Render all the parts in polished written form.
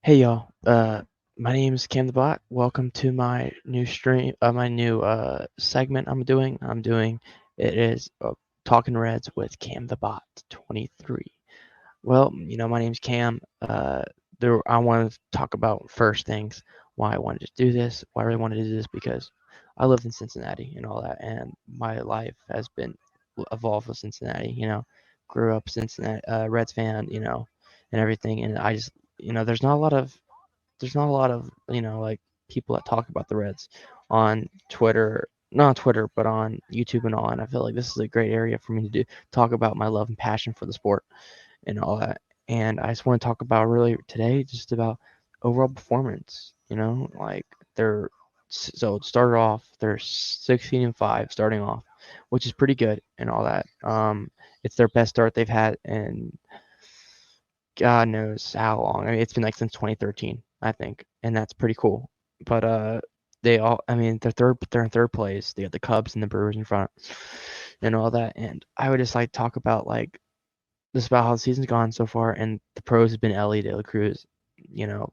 Hey y'all, my name is Camthebot. Welcome to my new stream, my new segment I'm doing it is Talking Reds with Camthebot23. Well, my name's Cam. I want to talk about first things, why I wanted to do this, why I really wanted to do this because I lived in Cincinnati and all that, and my life has been evolved with Cincinnati. Grew up Cincinnati Reds fan, and everything, and I just, there's not a lot of like people that talk about the Reds on Twitter, not on Twitter, but on YouTube and all. And I feel like this is a great area for me to talk about my love and passion for the sport and all that. And I just want to talk about really today just about overall performance. Like it started off they're 16-5 starting off, which is pretty good and all that. It's their best start they've had in God knows how long. I mean, it's been like since 2013, I think, and that's pretty cool. But I mean, they're in third place. They got the Cubs and the Brewers in front, and all that. And I would just like talk about like just about how the season's gone so far, and the pros has been Ellie De La Cruz. There's not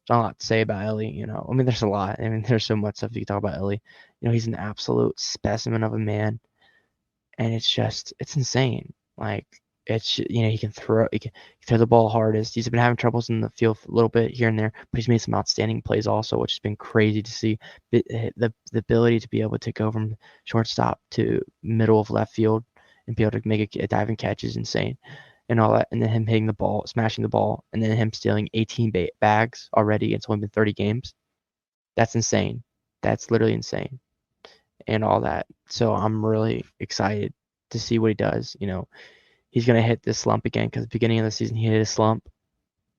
a lot to say about Ellie. I mean, there's a lot. I mean, there's so much stuff you can talk about Ellie. He's an absolute specimen of a man, and it's insane. Like he can throw the ball hardest. He's been having troubles in the field a little bit here and there, but he's made some outstanding plays also, which has been crazy to see. The ability to be able to go from shortstop to middle of left field and be able to make a diving catch is insane, and all that. And then him hitting the ball, smashing the ball, and then him stealing 18 bags already. It's only been 30 games. That's insane. That's literally insane, and all that. So I'm really excited to see what he does. He's going to hit this slump again because at the beginning of the season he hit a slump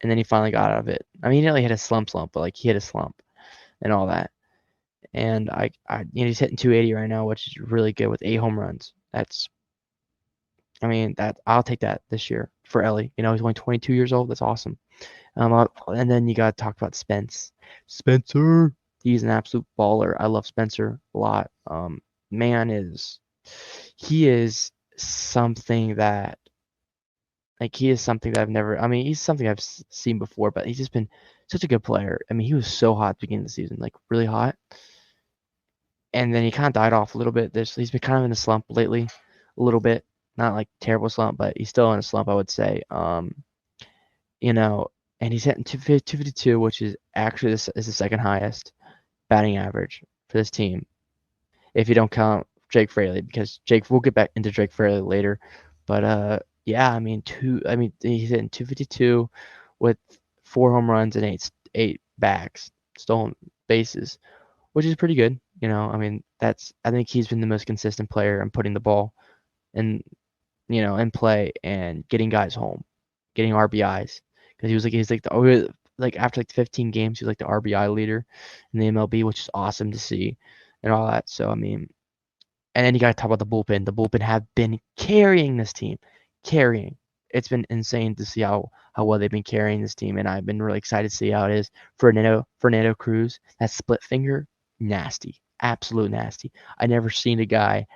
and then he finally got out of it. I mean, he didn't really hit a slump, but like he hit a slump and all that. And he's hitting 280 right now, which is really good with 8 home runs. I mean, I'll take that this year for Ellie. He's only 22 years old. That's awesome. And then you got to talk about Spencer. He's an absolute baller. I love Spencer a lot. Man he is something that he is something that I've never. I mean, he's something I've seen before, but he's just been such a good player. I mean, he was so hot at the beginning of the season, like really hot, and then he kind of died off a little bit. He's been kind of in a slump lately, a little bit, not like terrible slump, but he's still in a slump, I would say. You know, and he's hitting 252, which is actually is the second highest batting average for this team, if you don't count Jake Fraley, because we'll get back into Jake Fraley later, but yeah, I mean he's hitting 252 with 4 home runs and eight bags, stolen bases, which is pretty good. I mean I think he's been the most consistent player in putting the ball in in play and getting guys home, getting RBIs, because he's like after like 15 games, he's like the RBI leader in the MLB, which is awesome to see and all that. So I mean, and then you got to talk about the bullpen. The bullpen have been carrying this team, carrying. It's been insane to see how well they've been carrying this team, and I've been really excited to see how it is. Fernando Cruz, that split finger, nasty, absolute nasty. I never seen a guy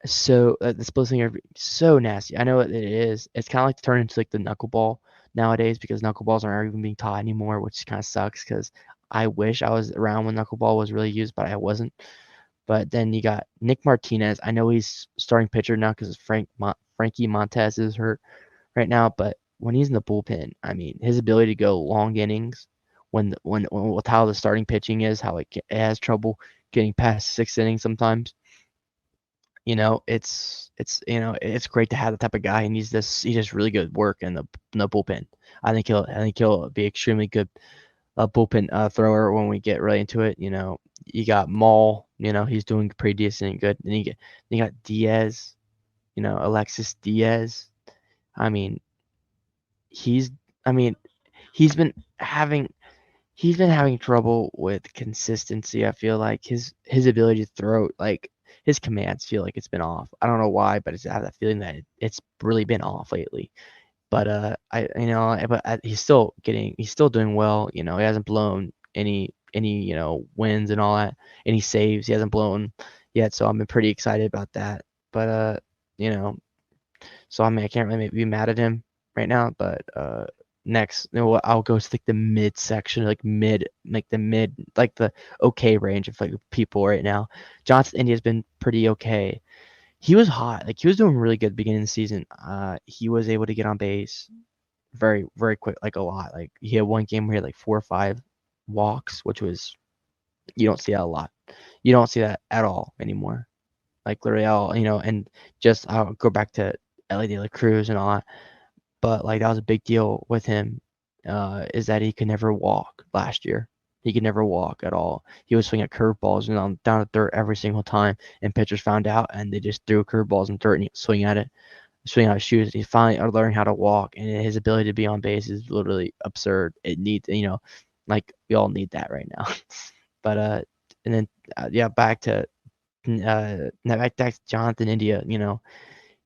so the split finger so nasty. I know what it is. It's kind of like turning into like the knuckleball nowadays because knuckleballs aren't even being taught anymore, which kind of sucks because I wish I was around when knuckleball was really used, but I wasn't. But then you got Nick Martinez. I know he's starting pitcher now because Frankie Montez is hurt right now. But when he's in the bullpen, I mean, his ability to go long innings when with how the starting pitching is, how it has trouble getting past 6 innings sometimes. It's great to have the type of guy, and he does really good work in the bullpen. I think he'll be extremely good bullpen thrower when we get really into it. You got Maul, he's doing pretty decent and good. Then you got Diaz, Alexis Diaz. I mean, he's I mean, he's been having he's been having trouble with consistency. I feel like his ability to throw, like his commands feel like it's been off. I don't know why, but I have that feeling that it's really been off lately. But he's still doing well. He hasn't blown any wins and all that, any saves. He hasn't blown yet, so I'm pretty excited about that. But you know, so I mean, I can't really be mad at him right now. But next, I'll go to like the mid section, like the okay range of like people right now. Johnson India's been pretty okay. He was hot, like he was doing really good at the beginning of the season. He was able to get on base very, very quick, like a lot. Like he had one game where he had like 4 or 5 walks, which was you don't see that a lot. You don't see that at all anymore. Like literally all, and just I'll go back to Ellie De La Cruz and all that. But like that was a big deal with him, is that he could never walk last year. He could never walk at all. He was swinging at curveballs and down to dirt every single time, and pitchers found out and they just threw curveballs in dirt and he swing at it, swing out his shoes. He finally are learning how to walk, and his ability to be on base is literally absurd. It needs, like we all need that right now. But and then yeah, back to Jonathan India.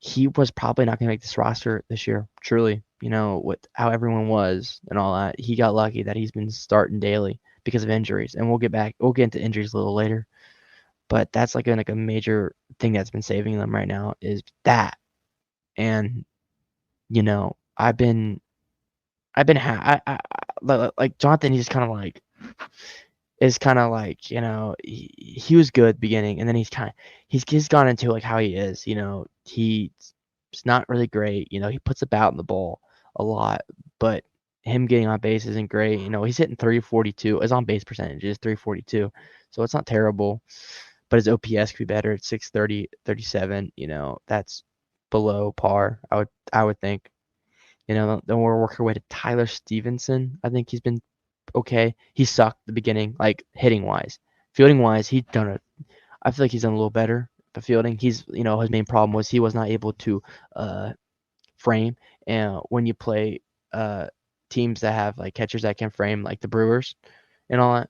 He was probably not going to make this roster this year. Truly, with how everyone was and all that, he got lucky that he's been starting daily because of injuries. And we'll get into injuries a little later. But that's like a major thing that's been saving them right now is that. And I've been like Jonathan. He's kind of like is kind of like he was good beginning, and then he's gone into like how he is. He's not really great. He puts about in the ball a lot, but him getting on base isn't great. He's hitting 342. His on base percentage is 342, so it's not terrible. But his OPS could be better at 630, 37. That's below par. I would think. Then we'll work our way to Tyler Stevenson. I think he's been okay. He sucked at the beginning, like hitting wise. Fielding wise, I feel like he's done a little better. But fielding, his main problem was he was not able to frame. And when you play teams that have like catchers that can frame, like the Brewers and all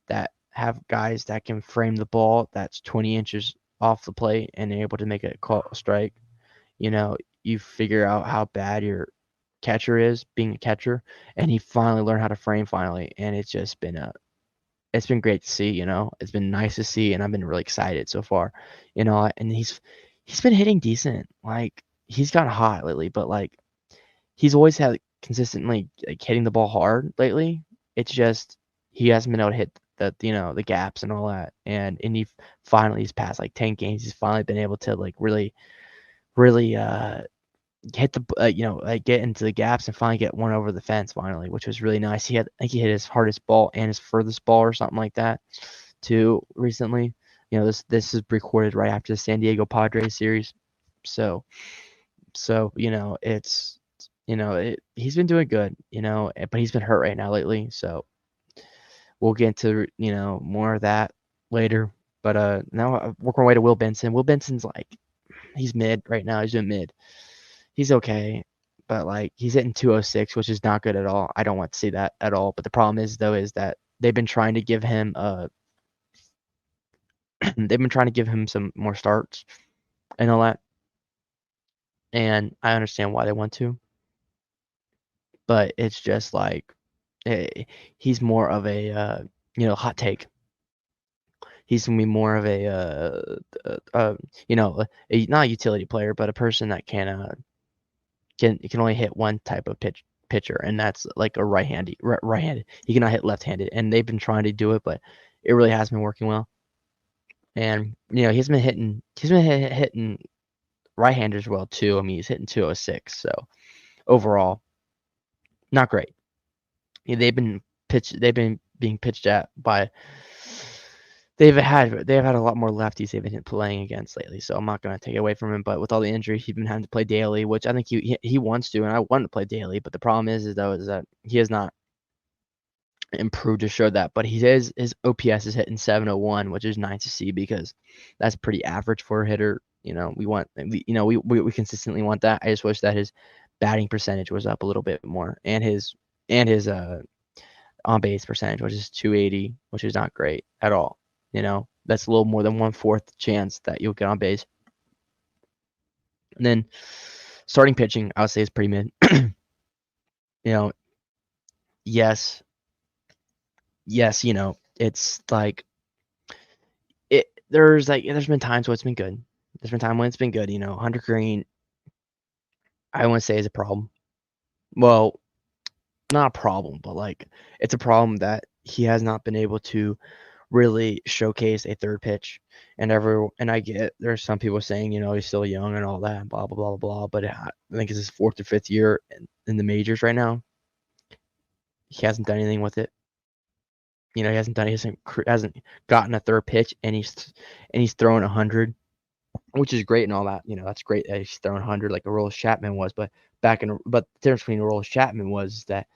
that have guys that can frame the ball that's 20 inches off the plate and able to make a strike, you figure out how bad your catcher is being a catcher, and he finally learned how to frame finally, and it's been great to see. It's been nice to see, and I've been really excited so far. And he's been hitting decent. Like he's gotten hot lately, but like he's always had consistently like hitting the ball hard lately. It's just he hasn't been able to hit the gaps and all that, and he finally he's past like 10 games. He's finally been able to like really hit like get into the gaps and finally get one over the fence finally, which was really nice. I think he hit his hardest ball and his furthest ball or something like that too recently. This is recorded right after the San Diego Padres series, so it's he's been doing good, but he's been hurt right now lately, so we'll get into more of that later. But now I work my way to Will Benson. Will Benson's like he's mid right now. He's doing mid. He's okay, but like he's hitting 206, which is not good at all. I don't want to see that at all. But the problem is that they've been trying to give him they've been trying to give him some more starts and all that. And I understand why they want to, but it's just like he's more of a hot take. He's gonna be more of a not a utility player, but a person that can only hit one type of pitcher, and that's like a right-handed. He cannot hit left-handed, and they've been trying to do it, but it really hasn't been working well. And he's been hitting right-handers well too. I mean, he's hitting 206, so overall, not great. They've been being pitched at by. They've had a lot more lefties they've been playing against lately, so I'm not gonna take it away from him. But with all the injuries, he's been having to play daily, which I think he wants to, and I want to play daily. But the problem is that he has not improved to show that. But his OPS is hitting 701, which is nice to see because that's pretty average for a hitter. We consistently want that. I just wish that his batting percentage was up a little bit more, and his on base percentage, which is 280, which is not great at all. That's a little more than 1/4 chance that you'll get on base. And then starting pitching, I would say is pretty mid. Yes, it's like there's been times where it's been good. There's been time when it's been good. Hunter Green, I wouldn't say is a problem. Well, not a problem, but like it's a problem that he has not been able to really showcase a third pitch. And I get there's some people saying, he's still young and all that, blah blah blah blah. But I think it's his fourth or fifth year in the majors right now. He hasn't done anything with it. He hasn't gotten a third pitch, and he's throwing 100, which is great and all that. That's great that he's throwing 100 like Aroldis Chapman was. But the difference between Aroldis Chapman was that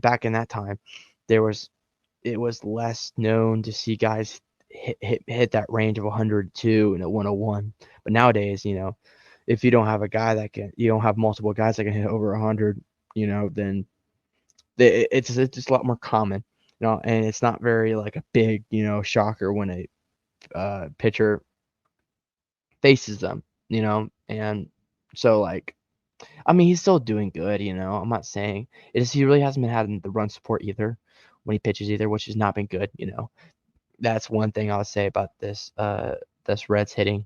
back in that time, it was less known to see guys hit that range of 102 and a 101. But nowadays, if you don't have you don't have multiple guys that can hit over 100, then it's just a lot more common, and it's not very like a big, shocker when a pitcher faces them, and so like, I mean, he's still doing good, I'm not saying he really hasn't been having the run support either when he pitches either, which has not been good, That's one thing I would say about this Reds hitting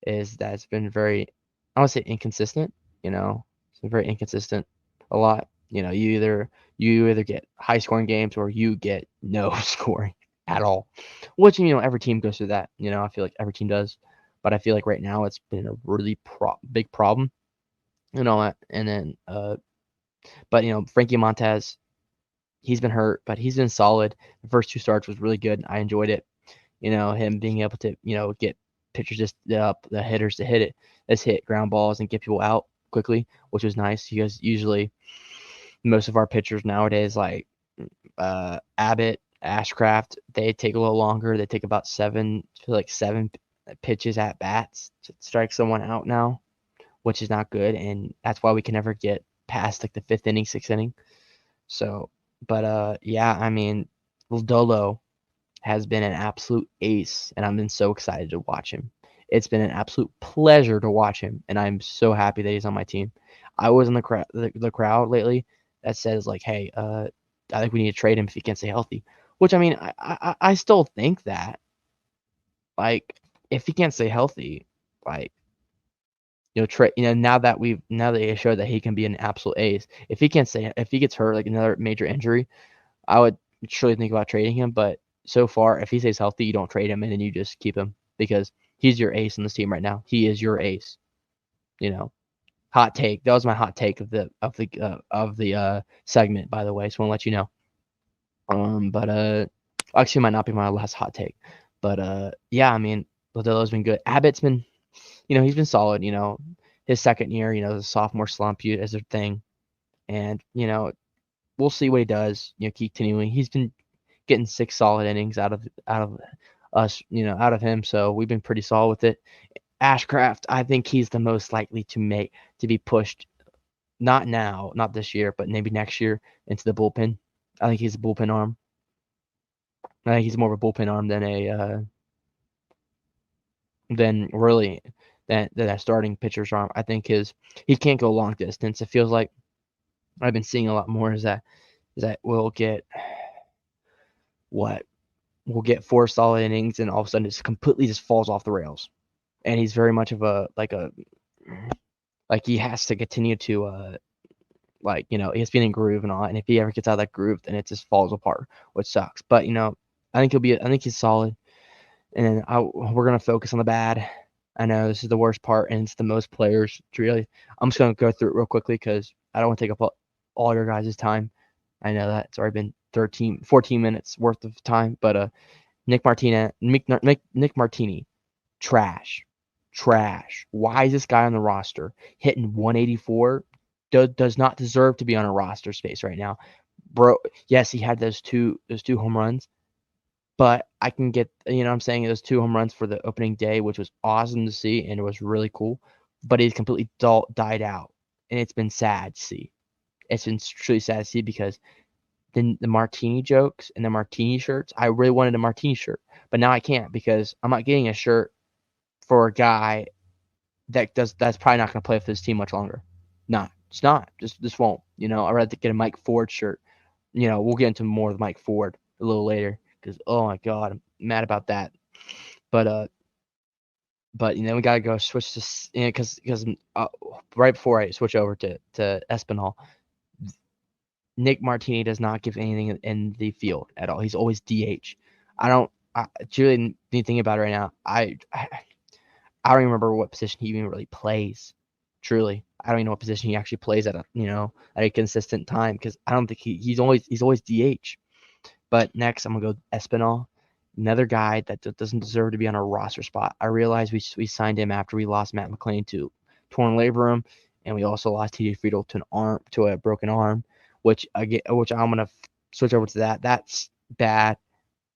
is that it's been very, I would say inconsistent, it's been very inconsistent a lot. You either get high scoring games or you get no scoring at all, which every team goes through that. I feel like every team does, but I feel like right now it's been a really big problem and all that. And then, but Frankie Montez, he's been hurt, but he's been solid. The first two starts was really good. I enjoyed it. Him being able to, get pitchers the hitters to hit ground balls and get people out quickly, which was nice. You guys usually, most of our pitchers nowadays, like Abbott, Ashcraft, they take a little longer. They take about seven pitches at bats to strike someone out now, which is not good, and that's why we can never get past like the fifth inning, sixth inning. So, but yeah, I mean, Lodolo has been an absolute ace, and I've been so excited to watch him. It's been an absolute pleasure to watch him, and I'm so happy that he's on my team. I was in the crowd lately that says like, hey, I think we need to trade him if he can't stay healthy. Which I mean, I still think that like if he can't stay healthy, like now that he showed that he can be an absolute ace. If he gets hurt like another major injury, I would surely think about trading him. But so far, if he stays healthy, you don't trade him and then you just keep him because he's your ace on this team right now. He is your ace. Hot take. That was my hot take of the segment, by the way. So I want to let you know. But actually, it might not be my last hot take. But yeah, I mean, Lodolo's been good. Abbott's been, he's been solid. His second year, the sophomore slump is a thing, and we'll see what he does. Keep continuing. He's been getting 6 solid innings out of us, out of him. So we've been pretty solid with it. Ashcraft, I think he's the most likely to be pushed. Not now, not this year, but maybe next year into the bullpen. I think he's a bullpen arm. I think he's more of a bullpen arm than a starting pitcher's arm. I think he can't go long distance. It feels like I've been seeing a lot more is that we'll get 4 solid innings and all of a sudden it completely just falls off the rails. And he's very much of he has to continue to he has to be in groove and all, and if he ever gets out of that groove, then it just falls apart, which sucks. But I think he's solid, and we're gonna focus on the bad. I know this is the worst part, and it's the most players. Really, I'm just gonna go through it real quickly because I don't want to take up all your guys' time. I know that it's already been 14 minutes worth of time, but Nick Martini, trash. Why is this guy on the roster hitting 184? Does not deserve to be on a roster space right now, bro. Yes, he had those two home runs, but I can get I'm saying those 2 home runs for the opening day, which was awesome to see and it was really cool. But he's completely died out, and it's been sad to see. It's been truly sad to see because the martini jokes and the martini shirts. I really wanted a martini shirt, but now I can't because I'm not getting a shirt for a guy that's probably not going to play for this team much longer. It's not. Just won't. I'd rather get a Mike Ford shirt. We'll get into more of Mike Ford a little later because oh my god, I'm mad about that. But we gotta go switch to because right before I switch over to Espinal, Nick Martini does not give anything in the field at all. He's always DH. I don't. Truly, the thing about it right now, I don't even remember what position he even really plays. Truly, I don't even know what position he actually plays at a consistent time, because I don't think he's always DH. But next, I'm gonna go Espinal, another guy that doesn't deserve to be on a roster spot. I realize we signed him after we lost Matt McLean to torn labrum, and we also lost TJ Friedel to a broken arm, which I'm gonna switch over to that. That's bad.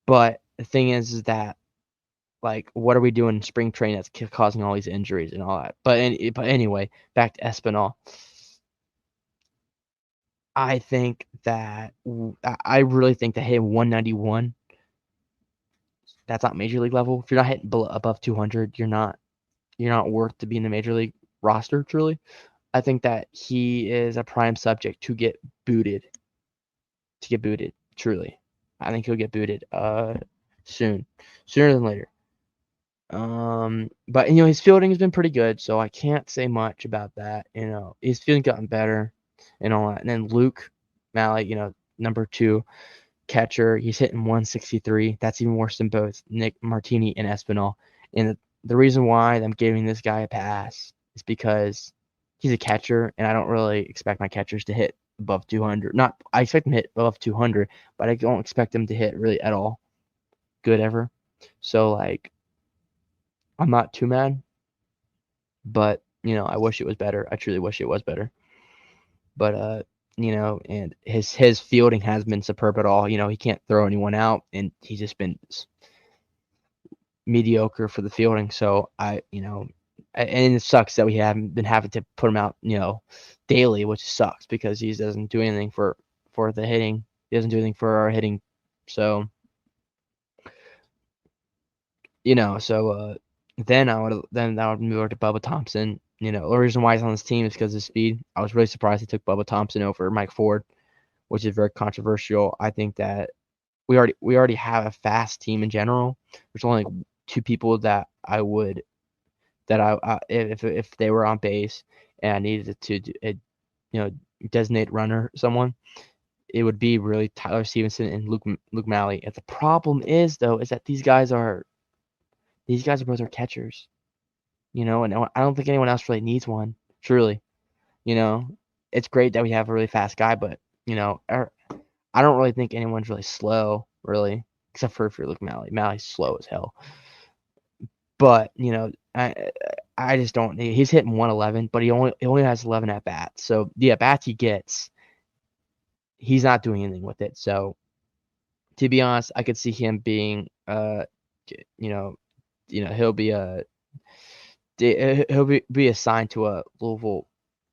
But the thing is that, like, what are we doing in spring training that's causing all these injuries and all that? But anyway, back to Espinal. I really think that hitting 191, that's not major league level. If you're not hitting above 200, you're not worth to be in the major league roster. Truly, I think that he is a prime subject to get booted. Truly, I think he'll get booted sooner than later. But his fielding has been pretty good, so I can't say much about that. His fielding gotten better and all that. And then Luke Malley, number 2 catcher, he's hitting 163. That's even worse than both Nick Martini and Espinal. And the reason why I'm giving this guy a pass is because he's a catcher, and I don't really expect my catchers to hit above 200. I expect them to hit above 200, but I don't expect them to hit really at all good ever. So, like, I'm not too mad, but I wish it was better. I truly wish it was better. But and his fielding has been superb at all. He can't throw anyone out, and he's just been mediocre for the fielding. So and it sucks that we haven't been having to put him out, daily, which sucks because he doesn't do anything for the hitting. He doesn't do anything for our hitting. So then I would move over to Bubba Thompson. The reason why he's on this team is because of speed. I was really surprised he took Bubba Thompson over Mike Ford, which is very controversial. I think that we already have a fast team in general. There's only like 2 people that I would that I if they were on base and I needed to designate runner someone, it would be really Tyler Stevenson and Luke Malley. And the problem is that these guys are both our catchers. And I don't think anyone else really needs one. Truly, it's great that we have a really fast guy, but I don't really think anyone's really slow, really, except for if you're Luke Malley. Malley's slow as hell. But I just don't. He's hitting 111, but he only has 11 at bats. So the at bats he gets, he's not doing anything with it. So to be honest, I could see him being he'll be assigned to a Louisville.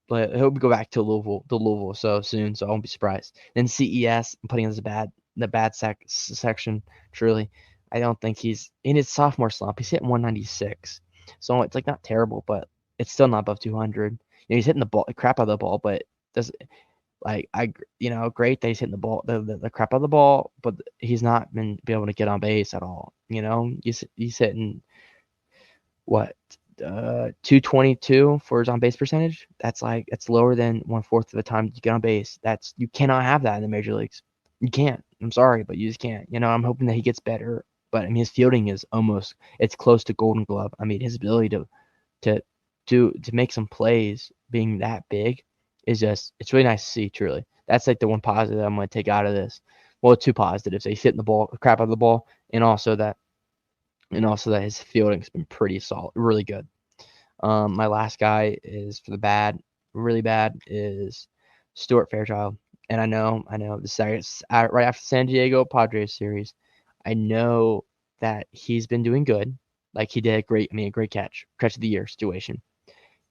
But he'll go back to Louisville so soon, so I won't be surprised. Then CES, I'm putting him as the bad section. Truly, I don't think he's in his sophomore slump. He's hitting 196, so it's like not terrible, but it's still not above 200. He's hitting the crap out of the ball, but does like great that he's hitting the ball, the crap out of the ball, but he's not been able to get on base at all. He's hitting what 222 for his on base percentage. That's lower than 1/4 of the time you get on base. You cannot have that in the major leagues. You can't. I'm sorry, but you just can't. I'm hoping that he gets better, but I mean his fielding is it's close to Golden Glove. I mean his ability to make some plays being that big is it's really nice to see. Truly, that's like the one positive I'm going to take out of this. Well, 2 positives: he's hitting the ball, crap out of the ball, and also that his fielding's been pretty solid, really good. My last guy is for the bad, really bad, is Stuart Fairchild. And I know this is right after San Diego Padres series. I know that he's been doing good. Like he did a great catch of the year situation.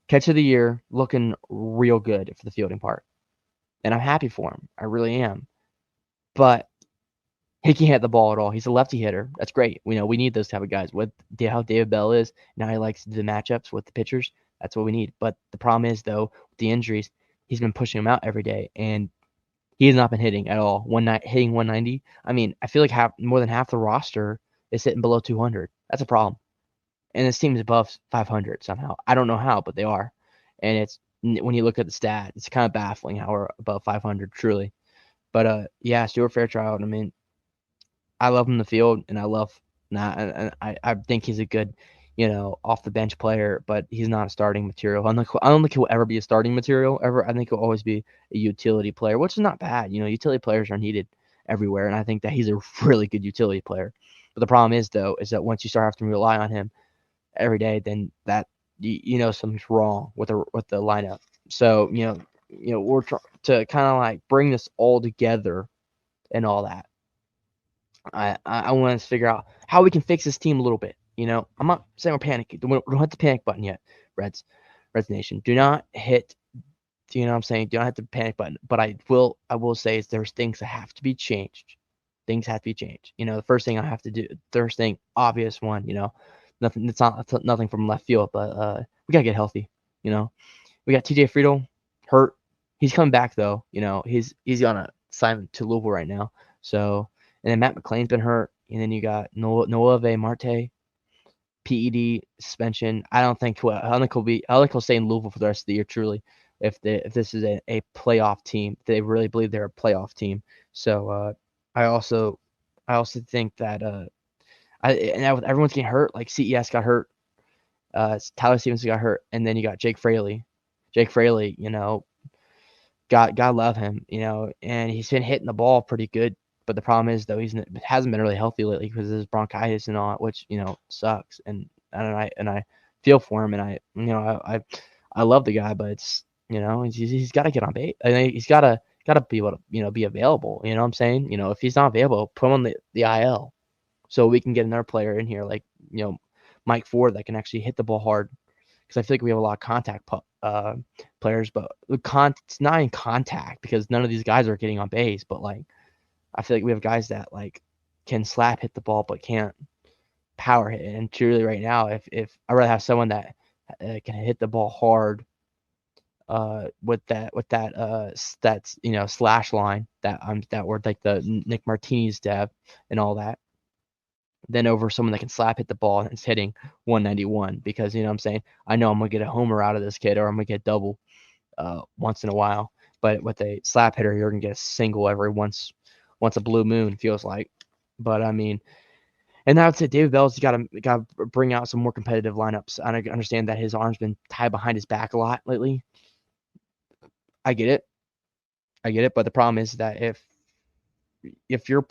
Catch of the year, looking real good for the fielding part. And I'm happy for him. I really am. But he can't hit the ball at all. He's a lefty hitter. That's great. We need those type of guys. With how David Bell is, now he likes the matchups with the pitchers. That's what we need. But the problem is, though, with the injuries, he's been pushing them out every day, and he has not been hitting at all. Hitting 190. I mean, I feel like more than half the roster is hitting below 200. That's a problem. And this team is above 500 somehow. I don't know how, but they are. And when you look at the stat, it's kind of baffling how we're above 500, truly. But yeah, Stuart Fairchild. I mean, I love him in the field, and I love not. And I think he's a good, off the bench player, but he's not a starting material. I don't think he'll ever be a starting material ever. I think he'll always be a utility player, which is not bad. Utility players are needed everywhere, and I think that he's a really good utility player. But the problem is, though, is that once you start having to rely on him every day, then that something's wrong with the lineup. So we're trying to kind of like bring this all together and all that. I want to figure out how we can fix this team a little bit. I'm not saying we're panicking. We don't hit the panic button yet, Reds Nation. Do not hit. Do you know what I'm saying? Do not hit the panic button. But I will say is there's things that have to be changed. Things have to be changed. The first thing I have to do, first thing, obvious one. Nothing. It's nothing from left field, but we gotta get healthy. We got TJ Friedel hurt. He's coming back though. He's on a assignment to Louisville right now. So, and then Matt McClain's been hurt, and then you got Noave Marte, PED suspension. I don't think he'll stay in Louisville for the rest of the year. Truly, if this is a playoff team, they really believe they're a playoff team. So I also think that and everyone's getting hurt. Like CES got hurt, Tyler Stevenson got hurt, and then you got Jake Fraley. Jake Fraley, God love him, and he's been hitting the ball pretty good. But the problem is though he hasn't been really healthy lately because of his bronchitis and all, which sucks. And I feel for him, and I love the guy, but it's he's got to get on base. I mean, he's got to be able to be available. You know what I'm saying? If he's not available, put him on the IL so we can get another player in here like Mike Ford that can actually hit the ball hard. Because I feel like we have a lot of contact players, but it's not in contact because none of these guys are getting on base. But like, I feel like we have guys that like can slap hit the ball but can't power hit. And truly, right now, if I rather have someone that can hit the ball hard, with that that's slash line that word like the Nick Martinez dab and all that, than over someone that can slap hit the ball and is hitting 191 because what I'm saying, I know I'm gonna get a homer out of this kid or I'm gonna get double once in a while. But with a slap hitter, you're gonna get a single every once a blue moon feels like. But I mean, and I would say David Bell's got to bring out some more competitive lineups. I understand that his arm's been tied behind his back a lot lately. I get it, but the problem is that if you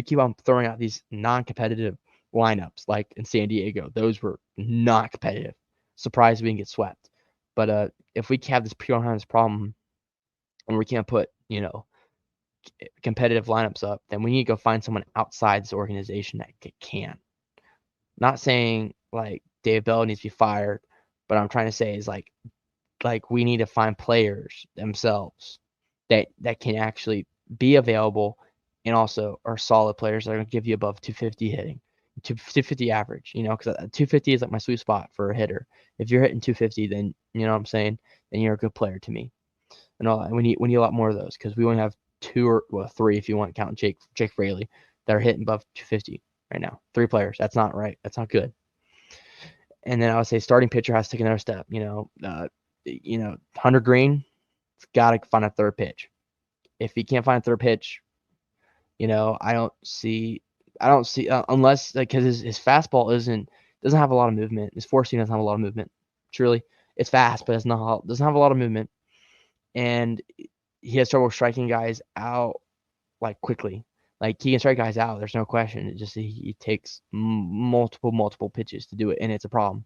keep on throwing out these non-competitive lineups like in San Diego, those were not competitive. Surprised we didn't get swept. But if we have this pure hands problem and we can't put competitive lineups up, then we need to go find someone outside this organization that can. Not saying like Dave Bell needs to be fired, but I'm trying to say is like we need to find players themselves that can actually be available and also are solid players that are going to give you above 250 hitting, 250 average, because 250 is like my sweet spot for a hitter. If you're hitting 250, then you know what I'm saying, then you're a good player to me. And all that. We need a lot more of those because we only have three if you want to count Jake Fraley that are hitting above 250 right now. 3 players. That's not right. That's not good. And then I would say starting pitcher has to take another step. Hunter Green, got to find a third pitch. If he can't find a third pitch, I don't see unless because his fastball doesn't have a lot of movement. His four seam doesn't have a lot of movement. Truly, it's fast, but doesn't have a lot of movement, and he has trouble striking guys out like quickly. Like he can strike guys out. There's no question. It just he takes multiple pitches to do it, and it's a problem.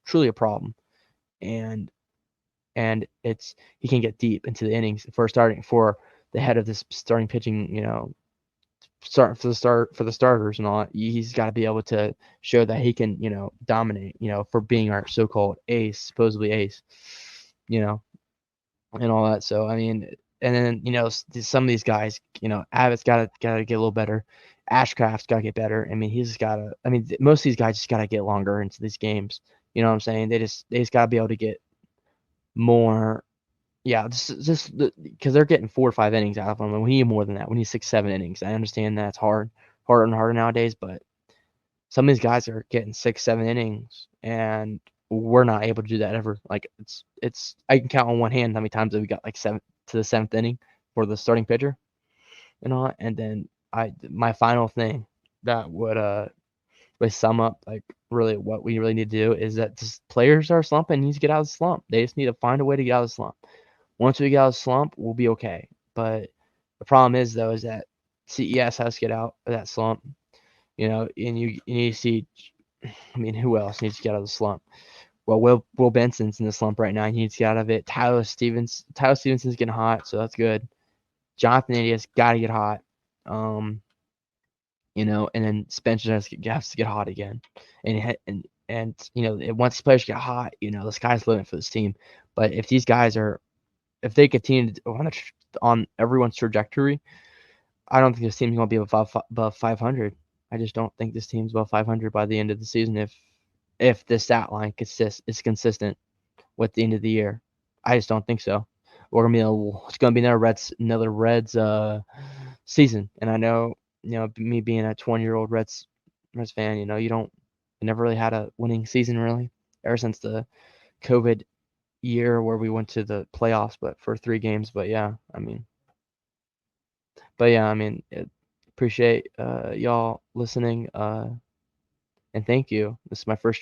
Truly a problem, and he can get deep into the innings for the head of this starting pitching, start for the starters and all. He's got to be able to show that he can, dominate, for being our so-called ace, supposedly ace, and all that. So I mean, and then some of these guys, Abbott's got to get a little better. Ashcraft's got to get better. I mean, he's got to. I mean, most of these guys just got to get longer into these games. You know what I'm saying? They just got to be able to get more. Yeah, just because they're getting 4 or 5 innings out of them, and we need more than that. We need 6, 7 innings. I understand that's harder and harder nowadays, but some of these guys are getting 6, 7 innings, and we're not able to do that ever. Like it's I can count on one hand how many times that we got like 7 to the 7th inning. for the starting pitcher and all. And then my final thing that would sum up like really what we really need to do is that just players are slumping, need to get out of the slump. They just need to find a way to get out of the slump. Once we get out of the slump, we'll be okay. But the problem is though is that CES has to get out of that slump. And you need to see. I mean, who else needs to get out of the slump? Well, Will Benson's in the slump right now. He needs to get out of it. Tyler Stevenson's getting hot, so that's good. Jonathan India's got to get hot. And then Spencer has to get hot again. And once the players get hot, the sky's the limit for this team. But if these guys if they continue on everyone's trajectory, I don't think this team's going to be above 500. I just don't think this team's above 500 by the end of the season if the stat line is consistent with the end of the year. I just don't think so. It's gonna be another Reds season. And I know, me being a 20-year-old Reds fan, you never really had a winning season really ever since the COVID year where we went to the playoffs, but for 3 games. But yeah, I mean, appreciate y'all listening. And thank you. This is my first